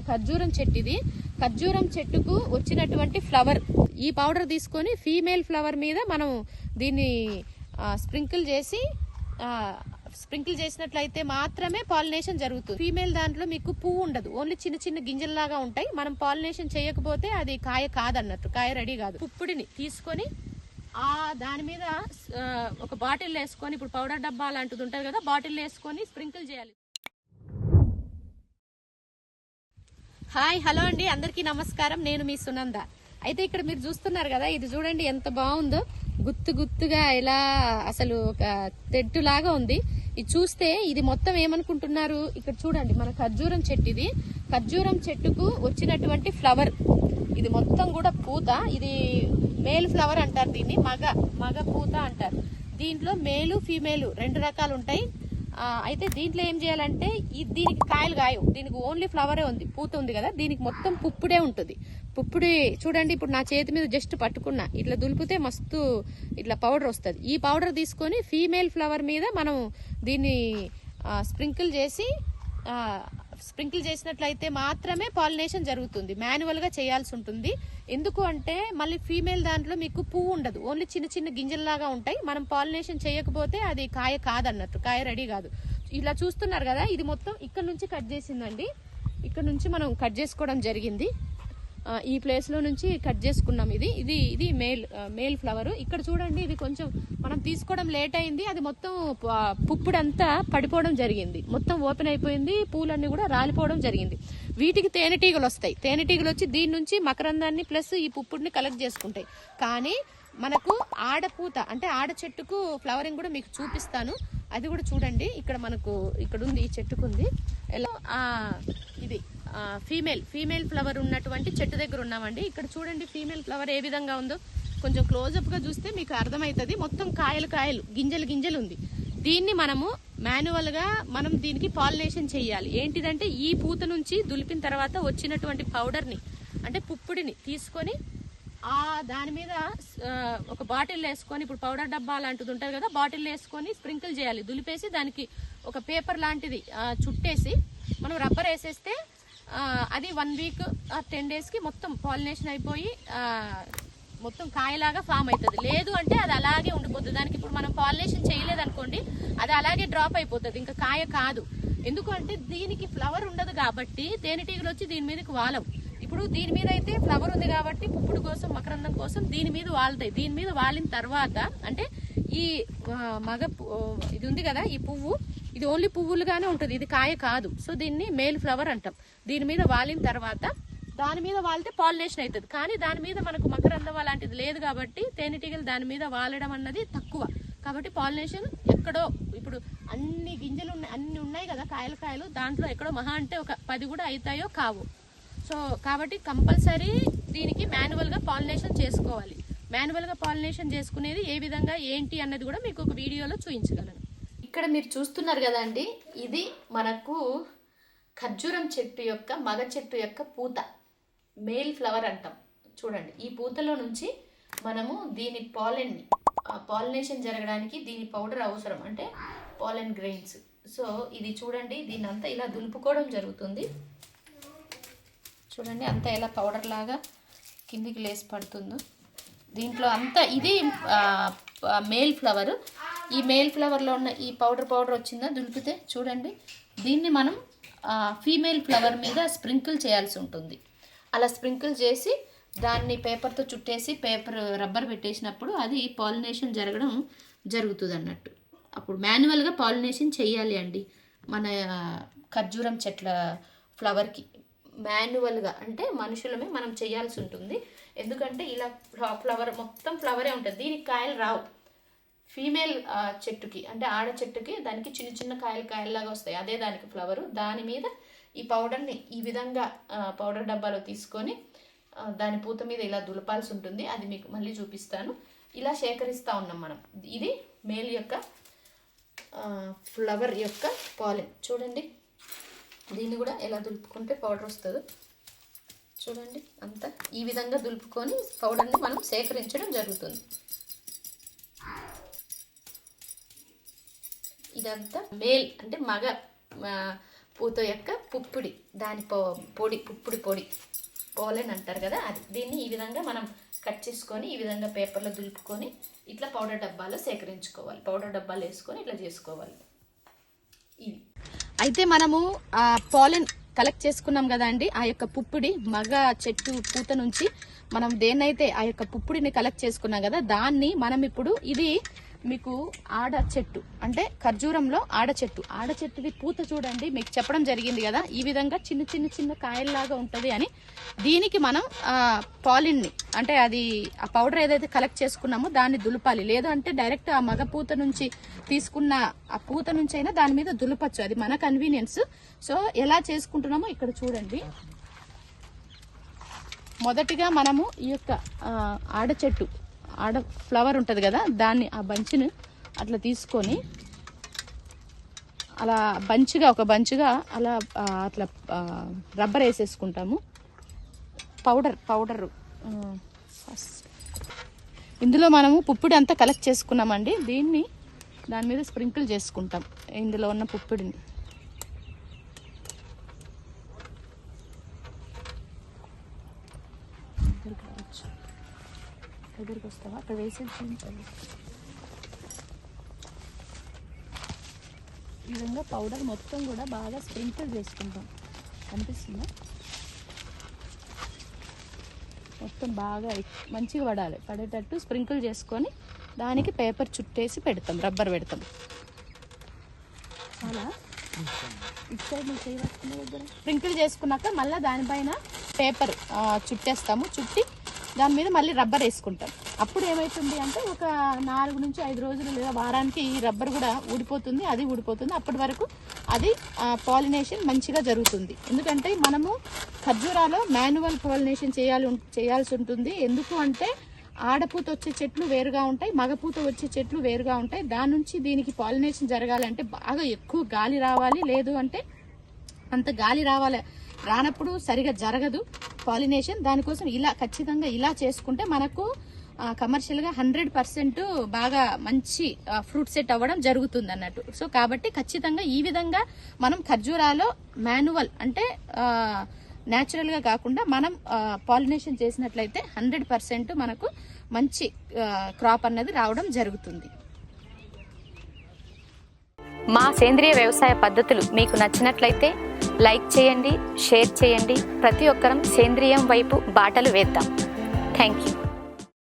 ఖర్జూరం చెట్టు. ఇది ఖర్జూరం చెట్టుకు వచ్చినటువంటి ఫ్లవర్. ఈ పౌడర్ తీసుకొని ఫీమేల్ ఫ్లవర్ మీద మనం దీన్ని స్ప్రింకిల్ చేసినట్లయితే మాత్రమే పాలినేషన్ జరుగుతుంది. ఫీమేల్ దాంట్లో మీకు పువ్వు ఉండదు, ఓన్లీ చిన్న చిన్న గింజల్లాగా ఉంటాయి. మనం పాలినేషన్ చేయకపోతే అది కాయ కాదన్నట్టు, కాయ రెడీ కాదు. పుప్పుడిని తీసుకొని దాని మీద ఒక బాటిల్ వేసుకొని, ఇప్పుడు పౌడర్ డబ్బా లాంటిది ఉంటుంది కదా, బాటిల్ వేసుకొని స్ప్రింకిల్ చేయాలి. హాయ్, హలో అండి, అందరికీ నమస్కారం. నేను మీ సునంద. అయితే ఇక్కడ మీరు చూస్తున్నారు కదా, ఇది చూడండి ఎంత బాగుందో, గుత్తుగా ఇలా అసలు ఒక తెట్టు లాగా ఉంది. ఇది చూస్తే ఇది మొత్తం ఏమనుకుంటున్నారు, ఇక్కడ చూడండి మన ఖర్జూరం చెట్టు. ఇది ఖర్జూరం చెట్టుకు వచ్చినటువంటి ఫ్లవర్. ఇది మొత్తం కూడా పూత. ఇది మేల్ ఫ్లవర్ అంటారు, దీన్ని మగ పూత అంటారు. దీంట్లో మేలు ఫీమేలు రెండు రకాలు ఉంటాయి. అయితే దీంట్లో ఏం చేయాలంటే, దీనికి కాయలు కాయవు, దీనికి ఓన్లీ ఫ్లవరే ఉంది, పూత ఉంది కదా, దీనికి మొత్తం పుప్పుడే ఉంటుంది. పుప్పుడి చూడండి, ఇప్పుడు నా చేతి మీద జస్ట్ పట్టుకున్నా, ఇట్లా దులిపితే మస్తు ఇట్లా పౌడర్ వస్తుంది. ఈ పౌడర్ తీసుకొని ఫీమేల్ ఫ్లవర్ మీద మనం దీన్ని స్ప్రింకిల్ చేసినట్లయితే మాత్రమే పాలినేషన్ జరుగుతుంది. మాన్యువల్ గా చేయాల్సి ఉంటుంది. ఎందుకు అంటే మళ్ళీ ఫీమేల్ దాంట్లో మీకు పువ్వు ఉండదు, ఓన్లీ చిన్న చిన్న గింజల్లాగా ఉంటాయి. మనం పాలినేషన్ చేయకపోతే అది కాయ కాదన్నట్టు, కాయ రెడీ కాదు. ఇలా చూస్తున్నారు కదా, ఇది మొత్తం ఇక్కడ నుంచి కట్ చేసిందండి. ఇక్కడ నుంచి మనం కట్ చేసుకోవడం జరిగింది. ఈ ప్లేస్ లో నుంచి కట్ చేసుకున్నాం. ఇది మేల్ ఫ్లవర్. ఇక్కడ చూడండి, ఇది కొంచెం మనం తీసుకోవడం లేట్ అయింది. అది మొత్తం పుప్పుడంతా పడిపోవడం జరిగింది, మొత్తం ఓపెన్ అయిపోయింది, పూలన్నీ కూడా రాలిపోవడం జరిగింది. వీటికి తేనెటీగలు వస్తాయి. తేనెటీగలు వచ్చి దీని నుంచి మకరందాన్ని ప్లస్ ఈ పుప్పుడిని కలెక్ట్ చేసుకుంటాయి. కానీ మనకు ఆడపూత అంటే ఆడ చెట్టుకు ఫ్లవరింగ్ కూడా మీకు చూపిస్తాను. అది కూడా చూడండి, ఇక్కడ ఉంది, ఈ చెట్టుకుంది. ఎలా ఇది ఫీమేల్ ఫ్లవర్ ఉన్నటువంటి చెట్టు దగ్గర ఉన్నామండి. ఇక్కడ చూడండి ఫీమేల్ ఫ్లవర్ ఏ విధంగా ఉందో, కొంచెం క్లోజ్అప్ గా చూస్తే మీకు అర్థమవుతుంది. మొత్తం కాయలు గింజలు ఉంది. దీన్ని మనము మాన్యువల్ గా మనం దీనికి పాలినేషన్ చేయాలి. ఏంటిదంటే, ఈ పూత నుంచి దులిపిన తర్వాత వచ్చినటువంటి పౌడర్ ని అంటే పుప్పుడిని తీసుకొని దాని మీద ఒక బాటిల్ వేసుకొని, ఇప్పుడు పౌడర్ డబ్బా లాంటిది ఉంటుంది కదా, బాటిల్ వేసుకొని స్ప్రింకిల్ చేయాలి. దులిపేసి దానికి ఒక పేపర్ లాంటిది చుట్టేసి మనం రబ్బర్ వేసేస్తే అది 1 వీక్ 10 days కి మొత్తం పాలినేషన్ అయిపోయి మొత్తం కాయలాగా ఫామ్ అవుతుంది. లేదు అంటే అది అలాగే ఉండిపోతుంది. దానికి ఇప్పుడు మనం పాలినేషన్ చేయలేదనుకోండి, అది అలాగే డ్రాప్ అయిపోతుంది, ఇంకా కాయ కాదు. ఎందుకంటే దీనికి ఫ్లవర్ ఉండదు కాబట్టి తేనెటీగలు వచ్చి దీని మీదకి వాలవు. ఇప్పుడు దీని మీద అయితే ఫ్లవర్ ఉంది కాబట్టి పుప్పుడు కోసం మకరందం కోసం దీని మీద వాలుతాయి. దీని మీద వాలిన తర్వాత అంటే ఈ ఇది ఉంది కదా, ఈ పువ్వు, ఇది ఓన్లీ పువ్వులుగానే ఉంటుంది, ఇది కాయ కాదు. సో దీన్ని మేల్ ఫ్లవర్ అంటాం. దీని మీద వాలిన తర్వాత దాని మీద వాలితే పాలినేషన్ అవుతుంది. కానీ దాని మీద మనకు మకరందం అలాంటిది లేదు కాబట్టి తేనెటీగలు దాని మీద వాలడం అన్నది తక్కువ. కాబట్టి పాలినేషన్ ఎక్కడో, ఇప్పుడు అన్ని గింజలు అన్ని ఉన్నాయి కదా, కాయలు దాంట్లో ఎక్కడో మహా అంటే ఒక 10 కూడా అవుతాయో కావు. సో కాబట్టి కంపల్సరీ దీనికి మాన్యువల్ గా పాలినేషన్ చేసుకోవాలి. మాన్యువల్ గా పాలినేషన్ చేసుకునేది ఏ విధంగా ఏంటి అన్నది కూడా మీకు ఒక వీడియోలో చూపించగలను. ఇక్కడ మీరు చూస్తున్నారు కదా అండి, ఇది మనకు ఖర్జూరం చెట్టు యొక్క మగ చెట్టు యొక్క పూత, మేల్ ఫ్లవర్ అంటాం. చూడండి, ఈ పూతలో నుంచి మనము దీని పాలినేషన్ జరగడానికి దీని పౌడర్ అవసరం, అంటే పాలెన్ గ్రెయిన్స్. సో ఇది చూడండి, దీన్ని అంతా ఇలా దులుపుకోవడం జరుగుతుంది. చూడండి అంతా ఎలా పౌడర్ లాగా కిందికి లేసి పడుతుందో. దీంట్లో అంతా ఇది మేల్ ఫ్లవర్. ఈ మేల్ ఫ్లవర్లో ఉన్న ఈ పౌడర్ వచ్చిందా దులిపితే, చూడండి దీన్ని మనం ఫీమేల్ ఫ్లవర్ మీద స్ప్రింకిల్ చేయాల్సి ఉంటుంది. అలా స్ప్రింకిల్ చేసి దాన్ని పేపర్తో చుట్టేసి రబ్బర్ పెట్టేసినప్పుడు అది పాలినేషన్ జరగడం జరుగుతుంది అన్నట్టు. అప్పుడు మాన్యువల్గా పాలినేషన్ చేయాలి అండి మన ఖర్జూరం చెట్ల ఫ్లవర్కి. మాన్యువల్గా అంటే మనుషులమే మనం చేయాల్సి ఉంటుంది. ఎందుకంటే ఇలా ఫ్లవర్ మొత్తం ఫ్లవరే ఉంటుంది, దీనికి కాయలు రావు. ఫీమేల్ చెట్టుకి అంటే ఆడ చెట్టుకి దానికి చిన్న చిన్న కాయల్లాగా వస్తాయి, అదే దానికి ఫ్లవరు. దాని మీద ఈ పౌడర్ని ఈ విధంగా పౌడర్ డబ్బాలో తీసుకొని దాని పూత మీద ఇలా దులపాల్సి ఉంటుంది. అది మీకు మళ్ళీ చూపిస్తాను. ఇలా సేకరిస్తూ ఉన్నాం మనం. ఇది మేల్ యొక్క ఫ్లవర్ యొక్క పాలెన్. చూడండి దీన్ని కూడా ఎలా దులుపుకుంటే పౌడర్ వస్తుందో చూడండి. అంతా ఈ విధంగా దులుపుకొని పౌడర్ని మనం సేకరించడం జరుగుతుంది. ఇదంతా మేల్ అంటే మగ పూత యొక్క పుప్పొడి, దాని పొడి, పుప్పొడి పొడి, పోలెన్ అంటారు కదా అది. దీన్ని ఈ విధంగా మనం కట్ చేసుకొని ఈ విధంగా పేపర్లో దులుపుకొని ఇట్లా పౌడర్ డబ్బాలో సేకరించుకోవాలి. పౌడర్ డబ్బాలు వేసుకొని ఇట్లా చేసుకోవాలి. ఇవి అయితే మనము ఆ పోలెన్ కలెక్ట్ చేసుకున్నాం కదా అండి, ఆ యొక్క పుప్పొడి మగ చెట్టు పూత నుంచి మనం దేన్నైతే ఆ యొక్క పుప్పొడిని కలెక్ట్ చేసుకున్నాం కదా, దాన్ని మనం ఇప్పుడు ఇది మీకు ఆడ చెట్టు అంటే ఖర్జూరంలో ఆడ చెట్టుది పూత చూడండి, మీకు చెప్పడం జరిగింది కదా ఈ విధంగా చిన్న చిన్న చిన్న కాయల్లాగా ఉంటుంది అని. దీనికి మనం పాలిన్ని అంటే అది ఆ పౌడర్ ఏదైతే కలెక్ట్ చేసుకున్నామో దాన్ని దులపాలి. లేదు అంటే డైరెక్ట్ ఆ మగ పూత నుంచి తీసుకున్న ఆ పూత నుంచి అయినా దాని మీద దులపచ్చు, అది మన కన్వీనియన్స్. సో ఎలా చేసుకుంటున్నామో ఇక్కడ చూడండి. మొదటిగా మనము ఈ యొక్క ఆడ ఫ్లవర్ ఉంటుంది కదా, దాన్ని ఆ బంచ్ని అట్లా తీసుకొని అలా ఒక బంచ్గా అలా అట్లా రబ్బర్ వేసేసుకుంటాము. పౌడర్ ఇందులో మనము పుప్పొడి అంతా కలెక్ట్ చేసుకున్నామండి, దీన్ని దాని మీద స్ప్రింకిల్ చేసుకుంటాం ఇందులో ఉన్న పుప్పొడిని. దగ్గరికి వస్తావా, అక్కడ వేసేది చూపించాలి. ఈ విధంగా పౌడర్ మొత్తం కూడా బాగా స్ప్రింకిల్ చేసుకుంటాం. కనిపిస్తుందా? మొత్తం బాగా మంచిగా పడేటట్టు స్ప్రింకిల్ చేసుకొని దానికి పేపర్ చుట్టేసి పెడతాం, రబ్బర్ పెడతాం. చాలా స్ప్రింకిల్ చేసుకున్నాక మళ్ళీ దానిపైన పేపర్ చుట్టేస్తాము. చుట్టి దాని మీద మళ్ళీ రబ్బర్ వేసుకుంటాం. అప్పుడు ఏమవుతుంది అంటే ఒక 4 నుంచి 5 రోజులు లేదా వారానికి ఈ రబ్బర్ కూడా ఊడిపోతుంది, అది ఊడిపోతుంది. అప్పటి వరకు అది పాలినేషన్ మంచిగా జరుగుతుంది. ఎందుకంటే మనము ఖర్జూరాలో మాన్యువల్ పాలినేషన్ చేయాల్సి ఉంటుంది. ఎందుకు అంటే ఆడపూత వచ్చే చెట్లు వేరుగా ఉంటాయి, మగపూత వచ్చే చెట్లు వేరుగా ఉంటాయి. దాని నుంచి దీనికి పాలినేషన్ జరగాలంటే బాగా ఎక్కువ గాలి రావాలి. లేదు అంటే అంత గాలి రానప్పుడు సరిగా జరగదు పాలినేషన్. దానికోసం ఇలా ఖచ్చితంగా ఇలా చేసుకుంటే మనకు కమర్షియల్గా 100% బాగా మంచి ఫ్రూట్ సెట్ అవ్వడం జరుగుతుంది అన్నట్టు. సో కాబట్టి ఖచ్చితంగా ఈ విధంగా మనం ఖర్జూరాలో మాన్యువల్ అంటే న్యాచురల్గా కాకుండా మనం పాలినేషన్ చేసినట్లయితే 100% మనకు మంచి క్రాప్ అన్నది రావడం జరుగుతుంది. మా సేంద్రియ వ్యవసాయ పద్ధతులు మీకు నచ్చినట్లయితే లైక్ చేయండి, షేర్ చేయండి. ప్రతి ఒక్కరం సేంద్రియం వైపు బాటలు వేద్దాం. Thank you.